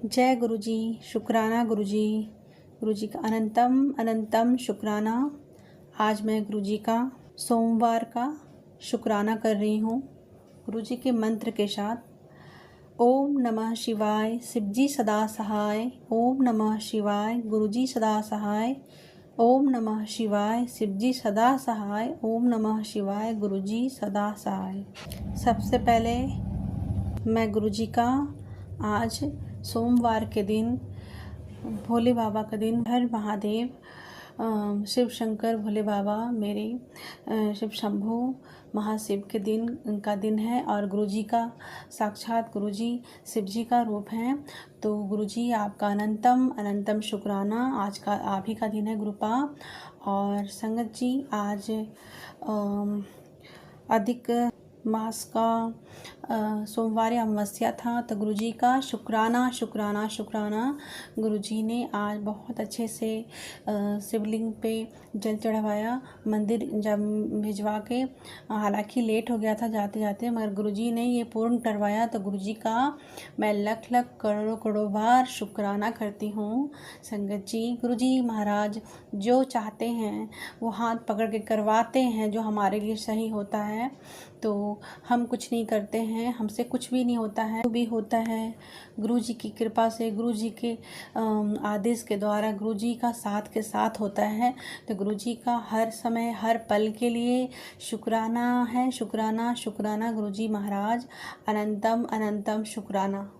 जय गुरु जी। शुक्राना गुरु जी। गुरु जी का अनंतम अनंतम शुक्राना। आज मैं गुरु जी का सोमवार का शुक्राना कर रही हूँ गुरु जी के मंत्र के साथ। ओम नमः शिवाय, शिव जी सदा सहाय। ओम नमः शिवाय, गुरु जी सदा सहाय। ओम नमः शिवाय, शिव जी सदा सहाय। ओम नमः शिवाय, गुरु जी सदा सहाय। सबसे पहले मैं गुरु जी का आज सोमवार के दिन, भोले बाबा का दिन, हर महादेव, शिव शंकर भोले बाबा, मेरे शिव शंभू महाशिव के दिन का दिन है और गुरुजी का साक्षात गुरुजी शिव जी का रूप है। तो गुरुजी आपका अनंतम अनंतम शुक्राना। आज का आप ही का दिन है गुरुपा। और संगत जी, आज अधिक मास का सोमवार अमावस्या था, तो गुरुजी का शुक्राना शुक्राना शुक्राना। गुरुजी ने आज बहुत अच्छे से शिवलिंग पे जल चढ़वाया, मंदिर जब भिजवा के। हालांकि लेट हो गया था जाते जाते, मगर गुरुजी ने ये पूर्ण करवाया। तो गुरुजी का मैं लख लख करोड़ों करोड़ों बार शुक्राना करती हूँ। संगत जी, गुरुजी महाराज जो चाहते हैं वो हाथ पकड़ के करवाते हैं, जो हमारे लिए सही होता है। तो हम कुछ नहीं करते हैं, हमसे कुछ भी नहीं होता है, जो भी होता है गुरु जी की कृपा से, गुरु जी के आदेश के द्वारा, गुरु जी का साथ के साथ होता है। तो गुरु जी का हर समय हर पल के लिए शुक्राना है। शुक्राना शुक्राना गुरु जी महाराज, अनंतम अनंतम शुक्राना।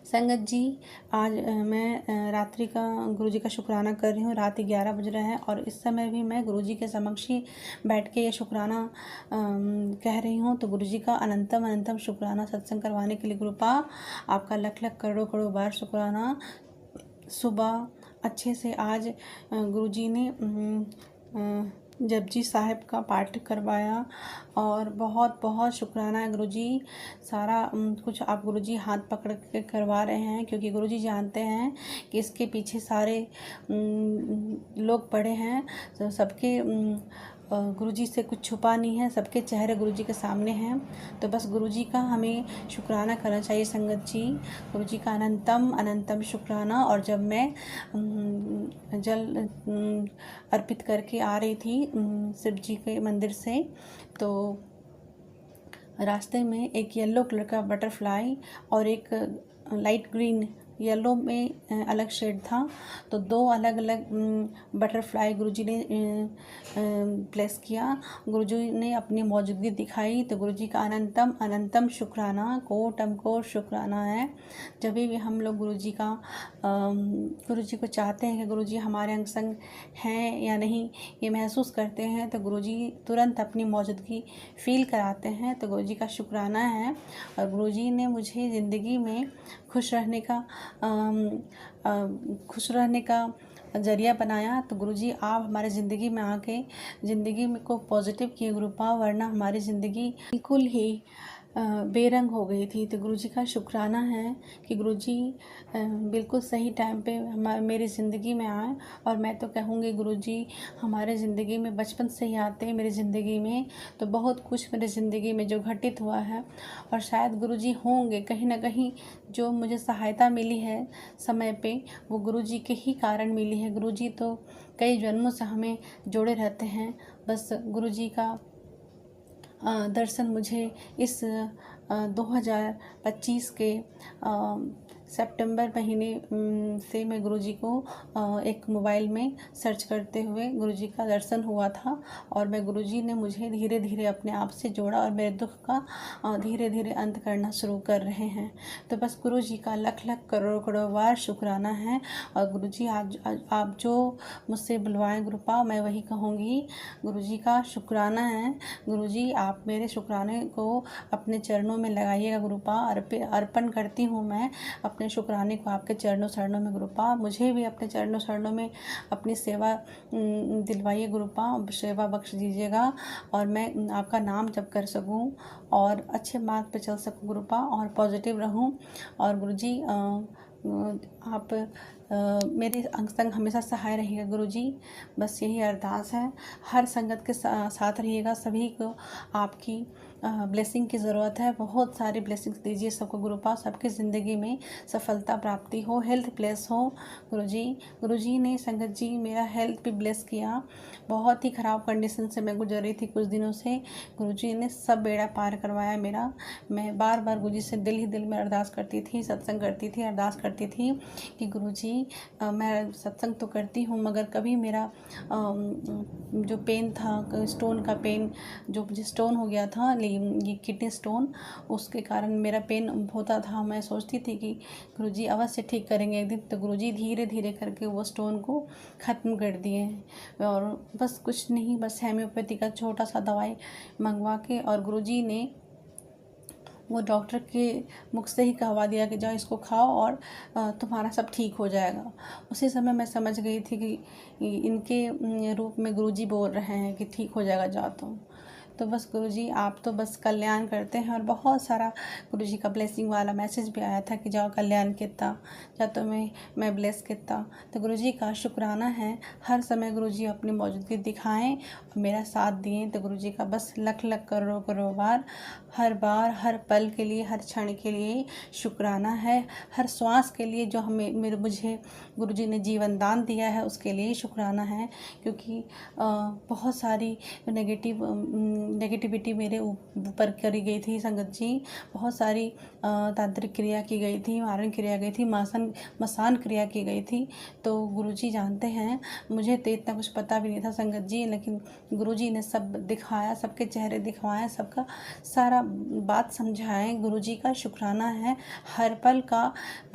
संगत जी, आज मैं रात्रि का गुरु जी का शुक्राना कर रही हूँ। रात 11 बज रहे हैं और इस समय भी मैं गुरु जी के समक्ष ही बैठ के ये शुक्राना कह रही हूँ। तो गुरु जी का अनंतम अनंतम शुक्राना। सत्संग करवाने के लिए गुरुपा आपका लख लख करोड़ों करोड़ों बार शुक्राना। सुबह अच्छे से आज गुरु जी ने जपजी साहिब का पाठ करवाया और बहुत बहुत शुक्राना है गुरुजी। सारा कुछ आप गुरुजी हाथ पकड़ के करवा रहे हैं, क्योंकि गुरुजी जानते हैं कि इसके पीछे सारे लोग पड़े हैं। तो सबके गुरुजी से कुछ छुपा नहीं है, सबके चेहरे गुरुजी के सामने हैं। तो बस गुरुजी का हमें शुक्राना करना चाहिए संगत जी। गुरुजी का अनंतम अनंतम शुक्राना। और जब मैं जल अर्पित करके आ रही थी शिव जी के मंदिर से, तो रास्ते में एक येलो कलर का बटरफ्लाई और एक लाइट ग्रीन, येलो में अलग शेड था, तो दो अलग अलग बटरफ्लाई गुरुजी ने प्लेस किया। गुरुजी ने अपनी मौजूदगी दिखाई। तो गुरुजी का अनंतम अनंतम शुक्राना, कोटम कोट शुक्राना है। जब भी हम लोग गुरुजी का गुरुजी को चाहते हैं कि गुरुजी हमारे अंग संग हैं या नहीं, ये महसूस करते हैं, तो गुरुजी तुरंत अपनी मौजूदगी फील कराते हैं। तो गुरुजी का शुक्राना है। और गुरुजी ने मुझे ज़िंदगी में खुश रहने का जरिया बनाया। तो गुरुजी आप हमारे ज़िंदगी में आके ज़िंदगी में को पॉजिटिव किए गुरुपा, वरना हमारी ज़िंदगी बिल्कुल ही बेरंग हो गई थी। तो गुरुजी का शुक्राना है कि गुरुजी बिल्कुल सही टाइम पे मेरी ज़िंदगी में आए। और मैं तो कहूँगी गुरुजी हमारे ज़िंदगी में बचपन से ही आते हैं मेरी ज़िंदगी में। तो बहुत कुछ मेरी ज़िंदगी में जो घटित हुआ है, और शायद गुरुजी होंगे कहीं ना कहीं, जो मुझे सहायता मिली है समय पे, वो गुरुजी के ही कारण मिली है। गुरुजी तो कई जन्मों से हमें जोड़े रहते हैं। बस गुरुजी का दर्शन मुझे इस 2025 के सितंबर महीने से मैं गुरुजी को एक मोबाइल में सर्च करते हुए गुरुजी का दर्शन हुआ था। और मैं गुरुजी ने मुझे धीरे धीरे अपने आप से जोड़ा और मेरे दुख का धीरे धीरे अंत करना शुरू कर रहे हैं। तो बस गुरुजी का लख लख करोड़ करोड़ बार शुक्राना है। और गुरुजी आप जो मुझसे बुलवाएं गुरुपा, मैं वही कहूँगी। गुरुजी का शुक्राना है। गुरुजी आप मेरे शुक्राने को अपने चरणों में लगाइएगा गुरुपा। अर्पण करती हूँ मैं अपने शुक्राने को आपके चरणों शरणों में गुरुपा। मुझे भी अपने चरणों शरणों में अपनी सेवा दिलवाइए गुरुपा, सेवा बख्श दीजिएगा, और मैं आपका नाम जप कर सकूं और अच्छे मार्ग पे चल सकूं गुरुपा, और पॉजिटिव रहूं। और गुरुजी आप मेरे अंग संग हमेशा सहाय रहिएगा गुरुजी। बस यही अरदास है। हर संगत के साथ रहिएगा। सभी को आपकी ब्लेसिंग की ज़रूरत है। बहुत सारी ब्लेसिंग्स दीजिए सबको गुरुपा, सबकी ज़िंदगी में सफलता प्राप्ति हो, हेल्थ ब्लेस हो। गुरुजी ने संगत जी मेरा हेल्थ भी ब्लेस किया। बहुत ही ख़राब कंडीशन से मैं गुजर रही थी कुछ दिनों से। गुरुजी ने सब बेड़ा पार करवाया मेरा। मैं बार बार गुरुजी से दिल ही दिल में अरदास करती थी, सत्संग करती थी, अरदास करती थी कि गुरुजी मैं सत्संग तो करती हूँ मगर कभी मेरा जो पेन था, स्टोन का पेन, जो मुझे स्टोन हो गया था, ये किडनी स्टोन, उसके कारण मेरा पेन होता था। मैं सोचती थी कि गुरुजी अवश्य ठीक करेंगे एक दिन। तो गुरुजी धीरे धीरे करके वो स्टोन को ख़त्म कर दिए। और बस कुछ नहीं, बस होम्योपैथी का छोटा सा दवाई मंगवा के, और गुरुजी ने वो डॉक्टर के मुख से ही कहवा दिया कि जाओ इसको खाओ और तुम्हारा सब ठीक हो जाएगा। उसी समय मैं समझ गई थी कि इनके रूप में गुरुजी बोल रहे हैं कि ठीक हो जाएगा, जाओ तुम। तो बस गुरुजी आप तो बस कल्याण करते हैं। और बहुत सारा गुरुजी का ब्लेसिंग वाला मैसेज भी आया था कि जाओ कल्याण कितना, जा तुम्हें मैं ब्लेस कितना। तो गुरुजी का शुक्राना है। हर समय गुरुजी अपनी मौजूदगी दिखाएं और मेरा साथ दिए। तो गुरुजी का बस लख लख करोड़ बार हर पल के लिए, हर क्षण के लिए शुक्राना है। हर श्वास के लिए जो मुझे गुरुजी ने जीवन दान दिया है उसके लिए शुक्राना है। क्योंकि बहुत सारी नेगेटिविटी मेरे ऊपर करी गई थी संगत जी। बहुत सारी तांत्रिक क्रिया की गई थी, मारण क्रिया गई थी, मसान क्रिया की गई थी। तो गुरुजी जानते हैं, मुझे तो इतना कुछ पता भी नहीं था संगत जी, लेकिन गुरुजी ने सब दिखाया, सबके चेहरे दिखवाए, सबका सारा बात समझाएं। गुरुजी का शुक्राना है। हर पल का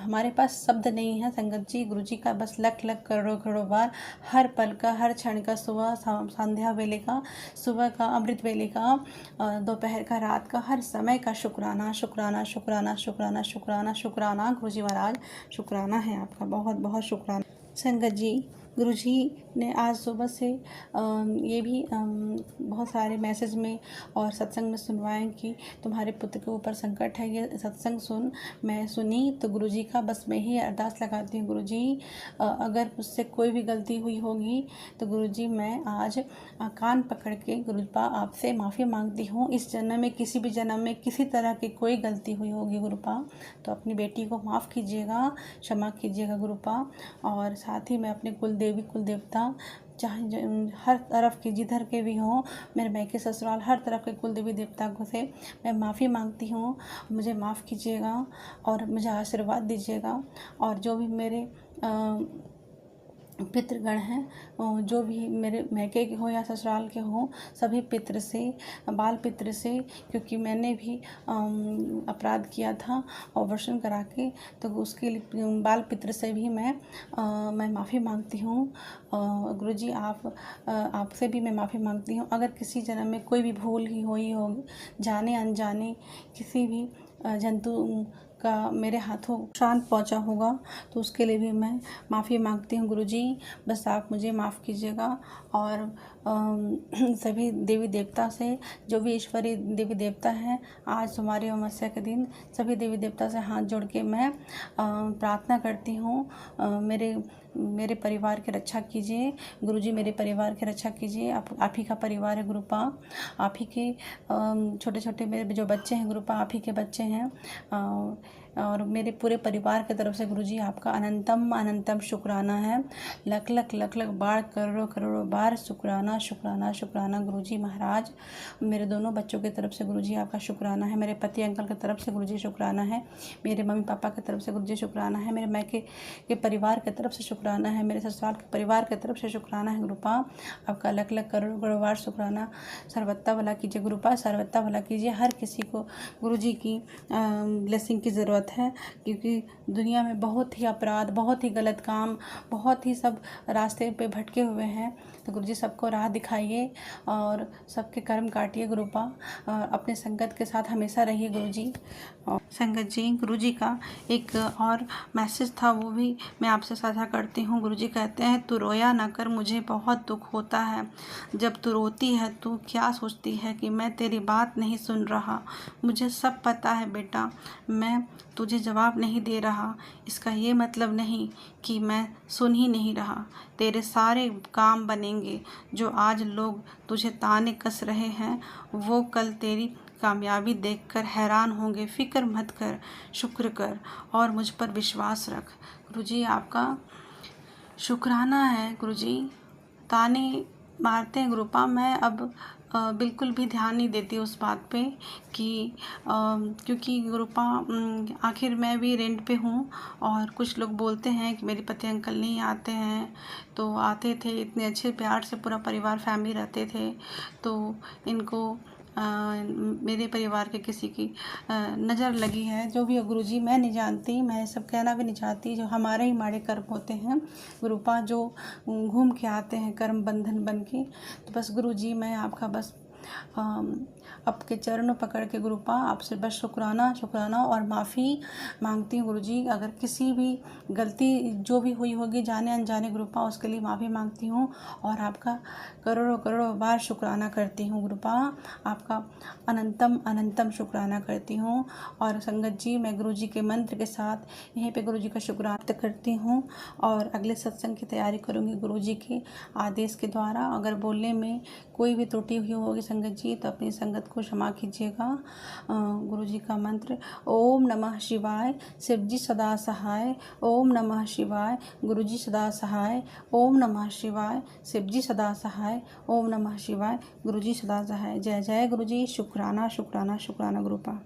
हमारे पास शब्द नहीं है संगत जी। गुरुजी का बस लख लख करोड़ों बार हर पल का, हर क्षण का, सुबह संध्या वेले का, सुबह का, अमृत वेले का, दोपहर का, रात का, हर समय का शुक्राना शुक्राना शुक्राना शुक्राना शुक्राना शुक्राना। गुरुजी महाराज शुक्राना है आपका, बहुत बहुत शुक्राना संगत जी। गुरुजी ने आज सुबह से ये भी बहुत सारे मैसेज में और सत्संग में सुनवाएं कि तुम्हारे पुत्र के ऊपर संकट है, ये सत्संग सुन। मैं सुनी तो गुरुजी का बस मैं ही अरदास लगाती हूँ। गुरुजी अगर मुझसे कोई भी गलती हुई होगी तो गुरुजी मैं आज कान पकड़ के गुरुपा आपसे माफ़ी मांगती हूँ। इस जन्म में, किसी भी जन्म में किसी तरह की कोई गलती हुई होगी गुरुपा तो अपनी बेटी को माफ़ कीजिएगा, क्षमा कीजिएगा गुरुपा। और साथ ही मैं अपने कुल देवी कुल देवता, चाहे हर तरफ के जिधर के भी हों, मेरे मैके ससुराल, हर तरफ के कुल देवी देवता को से मैं माफ़ी मांगती हूँ। मुझे माफ़ कीजिएगा और मुझे आशीर्वाद दीजिएगा। और जो भी मेरे पितृगण हैं, जो भी मेरे मैके के हो या ससुराल के हो, सभी पितृ से, बाल पितृ से, क्योंकि मैंने भी अपराध किया था ऑपरेशन करा के, तो उसके लिए बाल पितृ से भी मैं माफ़ी मांगती हूँ। गुरुजी आपसे भी मैं माफ़ी मांगती हूँ। अगर किसी जन्म में कोई भी भूल ही हुई होगी, जाने अनजाने किसी भी जंतु का मेरे हाथों शांत पहुंचा होगा तो उसके लिए भी मैं माफ़ी मांगती हूँ गुरुजी। बस आप मुझे माफ़ कीजिएगा। और सभी देवी देवता से, जो भी ईश्वरीय देवी देवता हैं, आज तुम्हारी अमावस्या के दिन सभी देवी देवता से हाथ जोड़ के मैं प्रार्थना करती हूँ, मेरे परिवार की रक्षा कीजिए गुरुजी, मेरे परिवार की रक्षा कीजिए। आप ही का परिवार है गुरुपा, आप ही के छोटे छोटे मेरे जो बच्चे हैं गुरुपा, आप ही के बच्चे हैं। और मेरे पूरे परिवार की तरफ से गुरुजी आपका अनंतम अनंतम शुक्राना है। लख लख लख लख बार, करोड़ों बार शुक्राना शुक्राना शुक्राना गुरुजी महाराज। मेरे दोनों बच्चों की तरफ से गुरुजी आपका शुक्राना है। मेरे पति अंकल की तरफ से गुरुजी शुक्राना है। मेरे मम्मी पापा की तरफ से गुरुजी शुक्राना है। मेरे मैके के परिवार की तरफ से शुक्राना है। मेरे ससुराल के परिवार की तरफ से शुक्राना है गुरुपा। आपका लख लख करोड़ों बार शुक्राना। सर्वत्ता भला कीजिए गुरुपा, सर्वत्ता भला कीजिए। हर किसी को गुरुजी की ब्लेसिंग की ज़रूरत है, क्योंकि दुनिया में बहुत ही अपराध, बहुत ही गलत काम, बहुत ही सब रास्ते पे भटके हुए हैं। तो गुरुजी सबको राह दिखाइए और सबके कर्म काटिए गुरुपा। अपने संगत के साथ हमेशा रहिए गुरुजी। और संगत जी, गुरुजी का एक और मैसेज था, वो भी मैं आपसे साझा करती हूँ। गुरुजी कहते हैं, तू रोया ना कर, मुझे बहुत दुख होता है। जब तू रोती है तू क्या सोचती है कि मैं तेरी बात नहीं सुन रहा। मुझे सब पता है बेटा, मैं तुझे जवाब नहीं दे रहा, इसका ये मतलब नहीं कि मैं सुन ही नहीं रहा। तेरे सारे काम बनेंगे। जो आज लोग तुझे ताने कस रहे हैं वो कल तेरी कामयाबी देखकर हैरान होंगे। फ़िक्र मत कर, शुक्र कर और मुझ पर विश्वास रख। गुरुजी आपका शुक्राना है। गुरुजी ताने मारते हैं गुरुपा, मैं अब बिल्कुल भी ध्यान नहीं देती उस बात पे कि क्योंकि गुरुपा आखिर मैं भी रेंट पे हूँ और कुछ लोग बोलते हैं कि मेरे पति अंकल नहीं आते हैं। तो आते थे, इतने अच्छे प्यार से पूरा परिवार फैमिली रहते थे। तो इनको मेरे परिवार के किसी की नज़र लगी है। जो भी गुरुजी मैं नहीं जानती, मैं सब कहना भी नहीं चाहती। जो हमारे ही माड़े कर्म होते हैं गुरुपा, जो घूम के आते हैं कर्म बंधन बन के। तो बस गुरुजी मैं आपका बस आपके चरणों पकड़ के गुरुपा आपसे बस शुक्राना और माफ़ी मांगती हूँ गुरुजी। अगर किसी भी गलती जो भी हुई होगी जाने अनजाने गुरुपा, उसके लिए माफ़ी मांगती हूँ और आपका करोड़ों बार शुक्राना करती हूँ गुरुपा। आपका अनंतम शुक्राना करती हूँ। और संगत जी मैं गुरुजी के मंत्र के साथ यहीं पे गुरुजी का शुक्राना करती हूँ और अगले सत्संग की तैयारी करूँगी गुरुजी के आदेश के द्वारा। अगर बोलने में कोई भी त्रुटि हुई होगी संगत जी तो अपनी संगत को क्षमा कीजिएगा। गुरुजी का मंत्र ओम नमः शिवाय, शिवजी सदा सहाय। ओम नमः शिवाय, गुरुजी सदा सहाय। ओम नमः शिवाय, शिवजी सदा सहाय। ओम नमः शिवाय, गुरुजी सदा सहाय। जय जय गुरुजी। शुक्राना गुरुपा।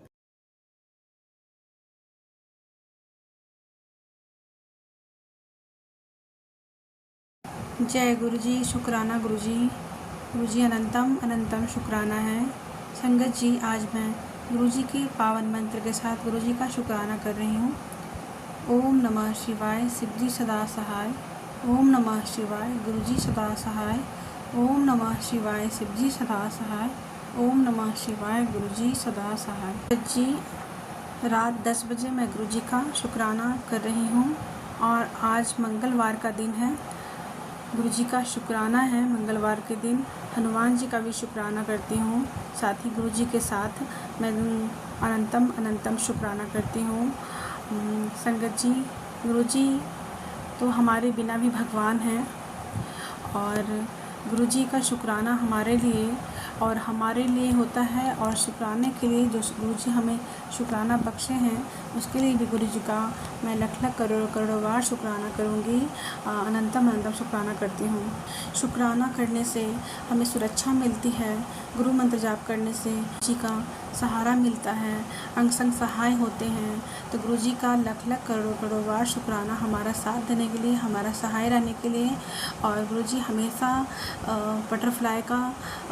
जय गुरुजी। शुक्राना गुरुजी अनंतम शुक्राना है। संगत जी आज मैं गुरुजी के पावन मंत्र के साथ गुरुजी का शुक्राना कर रही हूँ। ओम नमः शिवाय, शिवजी सदा सहाय। ओम नमः शिवाय, गुरुजी सदा सहाय। ओम नमः शिवाय, शिवजी सदा सहाय। ओम नमः शिवाय, गुरुजी सदा सहाय। संगत जी रात 10 बजे मैं गुरुजी का शुक्राना कर रही हूँ और आज मंगलवार का दिन है। गुरुजी का शुक्राना है। मंगलवार के दिन हनुमान जी का भी शुक्राना करती हूँ। साथ ही गुरुजी के साथ मैं अनंतम शुक्राना करती हूँ। संगत जी गुरुजी तो हमारे बिना भी भगवान हैं और गुरुजी का शुक्राना हमारे लिए होता है और शुक्राने के लिए जो गुरुजी हमें शुक्राना बख्शे हैं उसके लिए भी गुरुजी का मैं लाख करोड़ों बार शुक्राना करूँगी। अनंतम शुक्राना करती हूँ। शुक्राना करने से हमें सुरक्षा मिलती है। गुरु मंत्र जाप करने से जी का सहारा मिलता है, अंग संग सहाय होते हैं। तो गुरुजी का लाख करोड़ों बार शुक्राना हमारा साथ देने के लिए, हमारा सहाय रहने के लिए। और गुरुजी हमेशा बटरफ्लाई का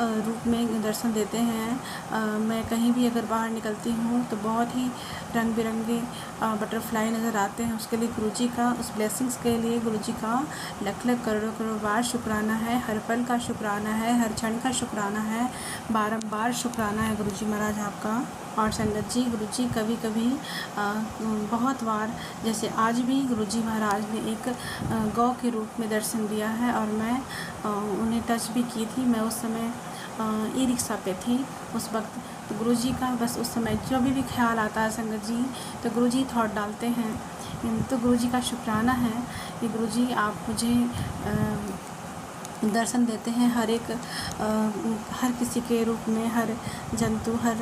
रूप में दर्शन देते हैं। मैं कहीं भी अगर बाहर निकलती हूँ तो बहुत ही रंग बिरंगे बटरफ्लाई नज़र आते हैं। उसके लिए गुरुजी का, उस ब्लेसिंग्स के लिए गुरुजी का लाख करोड़ों बार शुक्राना है। हर पल का शुक्राना है, हर क्षण का शुक्राना है, बारंबार शुक्राना है गुरुजी महाराज आपका। और संगत जी गुरुजी कभी कभी बहुत बार, जैसे आज भी गुरुजी महाराज ने एक गौ के रूप में दर्शन दिया है और मैं उन्हें टच भी की थी। मैं उस समय ई रिक्शा पे थी उस वक्त। तो गुरुजी का बस उस समय जो भी ख्याल आता है संगत जी तो गुरुजी थॉट डालते हैं। तो गुरुजी का शुक्राना है कि गुरुजी आप मुझे दर्शन देते हैं हर किसी के रूप में, हर जंतु, हर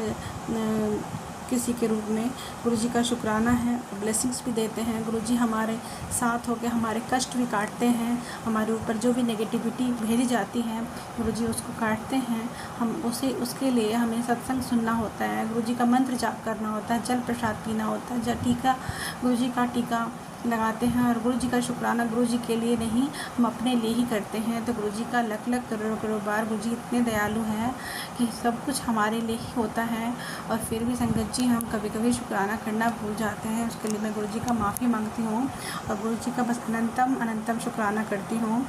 किसी के रूप में। गुरुजी का शुक्राना है। ब्लेसिंग्स भी देते हैं गुरुजी, हमारे साथ होकर हमारे कष्ट भी काटते हैं। हमारे ऊपर जो भी नेगेटिविटी भेजी जाती है गुरुजी उसको काटते हैं। हम उसके लिए हमें सत्संग सुनना होता है, गुरुजी का मंत्र जाप करना होता है, जल प्रसाद पीना होता है, टीका गुरुजी का टीका लगाते हैं। और गुरुजी का शुक्राना गुरुजी के लिए नहीं, हम अपने लिए ही करते हैं। तो गुरुजी का लाख करोड़ों बार गुरुजी इतने दयालु हैं कि सब कुछ हमारे लिए ही होता है। और फिर भी संगत जी हम कभी कभी शुक्राना करना भूल जाते हैं। उसके लिए मैं गुरुजी का माफ़ी मांगती हूँ और गुरुजी का बस अनंतम शुक्राना करती हूँ।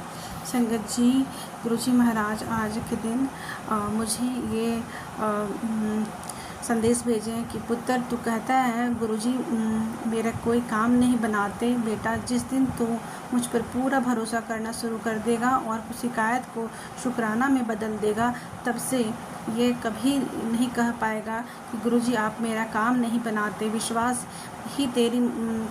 संगत जी गुरुजी महाराज आज के दिन मुझे ये संदेश भेजें कि पुत्र तू कहता है गुरुजी मेरा कोई काम नहीं बनाते बेटा। जिस दिन तू मुझ पर पूरा भरोसा करना शुरू कर देगा और शिकायत को शुक्राना में बदल देगा, तब से ये कभी नहीं कह पाएगा कि गुरुजी आप मेरा काम नहीं बनाते। विश्वास ही तेरी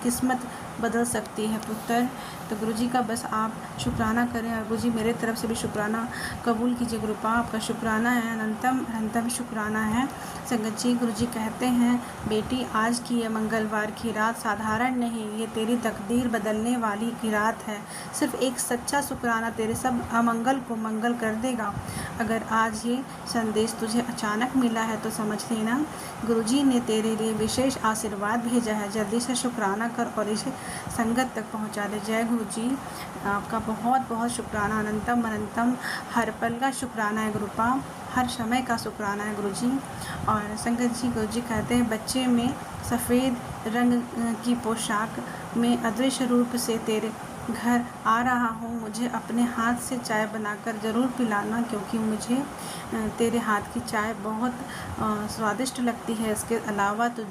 किस्मत बदल सकती है पुत्र। तो गुरु जी का बस आप शुक्राना करें और गुरु जी मेरे तरफ से भी शुक्राना कबूल कीजिए। गुरुपा आपका शुक्राना है, अनंतम अनंतम शुक्राना है। संगत जी, गुरु जी कहते हैं बेटी आज की ये मंगलवार की रात साधारण नहीं, ये तेरी तकदीर बदलने वाली की रात है। सिर्फ एक सच्चा शुक्राना तेरे सब अमंगल को मंगल कर देगा। अगर आज ये संदेश तुझे अचानक मिला है तो समझ लेना गुरुजी ने तेरे लिए विशेष आशीर्वाद भेजा है। जल्दी से शुक्राना कर और इसे संगत तक पहुंचा दे। जय गुरु जी, आपका बहुत बहुत शुक्राना, अनंतम अनंतम हर पल का शुक्राना है गुरुपा, हर समय का शुक्राना है गुरु जी। और संगत जी, गुरु जी कहते हैं बच्चे में सफ़ेद रंग की पोशाक में अदृश्य रूप से तेरे घर आ रहा हूँ। मुझे अपने हाथ से चाय बनाकर ज़रूर पिलाना, क्योंकि मुझे तेरे हाथ की चाय बहुत स्वादिष्ट लगती है। इसके अलावा तो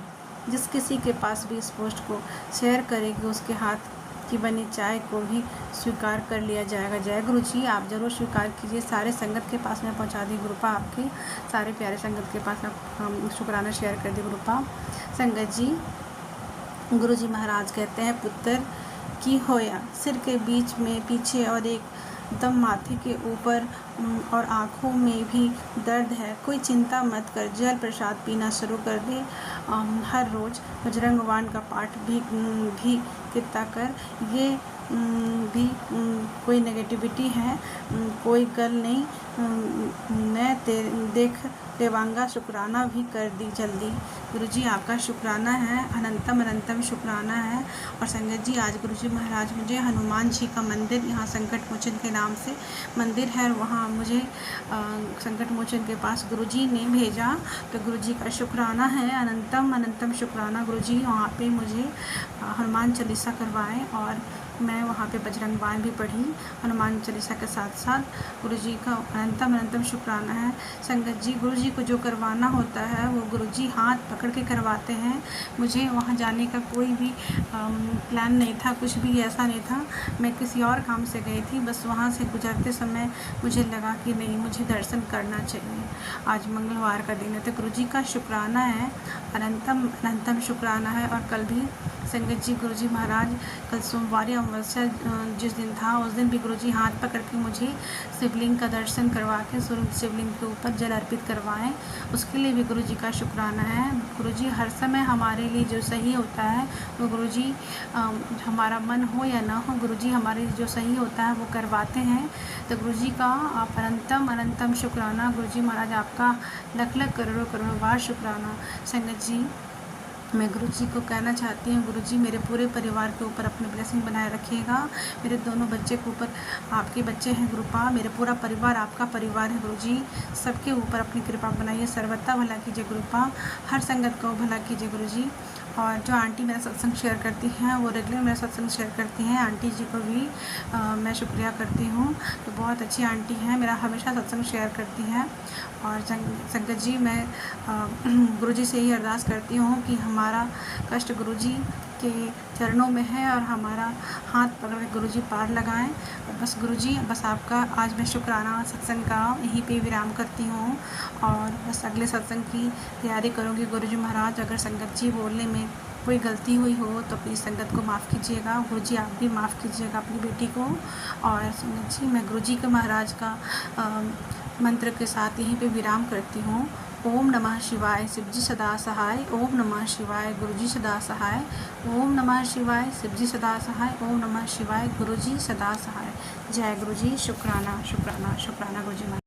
जिस किसी के पास भी इस पोस्ट को शेयर करेगी उसके हाथ की बनी चाय को भी स्वीकार कर लिया जाएगा। जय गुरु जी, आप ज़रूर स्वीकार कीजिए। सारे संगत के पास में पहुंचा दी गुरुपा, आपके सारे प्यारे संगत के पास आप शुक्राना शेयर कर दी गुरुपा। संगत जी, गुरु जी महाराज कहते हैं पुत्र की होया सिर के बीच में पीछे और एक दम माथे के ऊपर और आँखों में भी दर्द है। कोई चिंता मत कर, जल प्रसाद पीना शुरू कर दे। हर रोज़ बजरंगवान का पाठ भी कितना कर। ये भी कोई नेगेटिविटी है, कोई गल नहीं। मैं देख देवांगा, शुक्राना भी कर दी जल्दी। गुरुजी आपका शुक्राना है, अनंतम अनंतम शुक्राना है। और संगत जी, आज गुरुजी महाराज मुझे हनुमान जी का मंदिर, यहाँ संकट मोचन के नाम से मंदिर है, वहाँ मुझे संकट मोचन के पास गुरुजी ने भेजा। तो गुरुजी का शुक्राना है, अनंतम अनंतम शुक्राना। गुरुजी वहाँ पे मुझे हनुमान चालीसा करवाएं और मैं वहाँ पे बजरंगबाण भी पढ़ी हनुमान चालीसा के साथ साथ। गुरुजी का अनंतम अनंतम शुक्राना है। संगत जी, गुरुजी को जो करवाना होता है वो गुरुजी हाथ पकड़ के करवाते हैं। मुझे वहाँ जाने का कोई भी प्लान नहीं था, कुछ भी ऐसा नहीं था। मैं किसी और काम से गई थी, बस वहाँ से गुजरते समय मुझे लगा कि नहीं, मुझे दर्शन करना चाहिए। आज मंगलवार का दिन है तो गुरुजी का शुक्राना है, अनंतम अनंतम शुक्राना है। और कल भी संगत जी, गुरुजी महाराज कल सोमवार अमावस्या जिस दिन था उस दिन भी गुरुजी हाथ पकड़ के मुझे शिवलिंग का दर्शन करवा के शिवलिंग के ऊपर जल अर्पित करवाएं, उसके लिए भी गुरुजी का शुक्राना है। गुरुजी हर समय हमारे लिए जो सही होता है वो गुरुजी, हमारा मन हो या ना हो, गुरुजी हमारे लिए जो सही होता है वो करवाते हैं। तो गुरुजी का आप अनंतम अनंतम शुक्राना। गुरुजी महाराज आपका लख लख करोड़ों करोड़ों बार शुक्राना। संगत जी, मैं गुरुजी को कहना चाहती हूँ, गुरुजी मेरे पूरे परिवार के ऊपर अपनी ब्लेसिंग बनाए रखिएगा। मेरे दोनों बच्चे के ऊपर, आपके बच्चे हैं गुरुपा, मेरे पूरा परिवार आपका परिवार है गुरुजी, सबके ऊपर अपनी कृपा बनाइए। सर्वथा भला कीजिए गुरुपा, हर संगत को भला कीजिए गुरुजी। और जो आंटी मेरा सत्संग शेयर करती हैं वो रेगुलर मेरा सत्संग शेयर करती हैं, आंटी जी को भी मैं शुक्रिया करती हूँ। तो बहुत अच्छी आंटी हैं, मेरा हमेशा सत्संग शेयर करती हैं। और संगत जी, मैं गुरुजी से ही अरदास करती हूँ कि हमारा कष्ट गुरुजी के चरणों में है और हमारा हाथ पकड़ के गुरुजी पार लगाएं। और बस गुरुजी, बस आपका आज मैं शुक्राना सत्संग का यहीं पे विराम करती हूँ और बस अगले सत्संग की तैयारी करूँगी। गुरुजी महाराज, अगर संगत जी बोलने में कोई गलती हुई हो तो प्लीज़ संगत को माफ़ कीजिएगा। गुरुजी आप भी माफ़ कीजिएगा अपनी बेटी को। और संगत जी, मैं गुरुजी के महाराज का मंत्र के साथ यहीं पे विराम करती हूँ। ओम नमः शिवाय, शिवजी सदा सहाय। ओम नमः शिवाय, गुरुजी सदा सहाय। ओम नमः शिवाय, शिवजी सदा सहाय। ओम नमः शिवाय, गुरुजी सदा सहाय। जय गुरुजी, शुक्राना शुक्राना शुक्राना गुरुजी।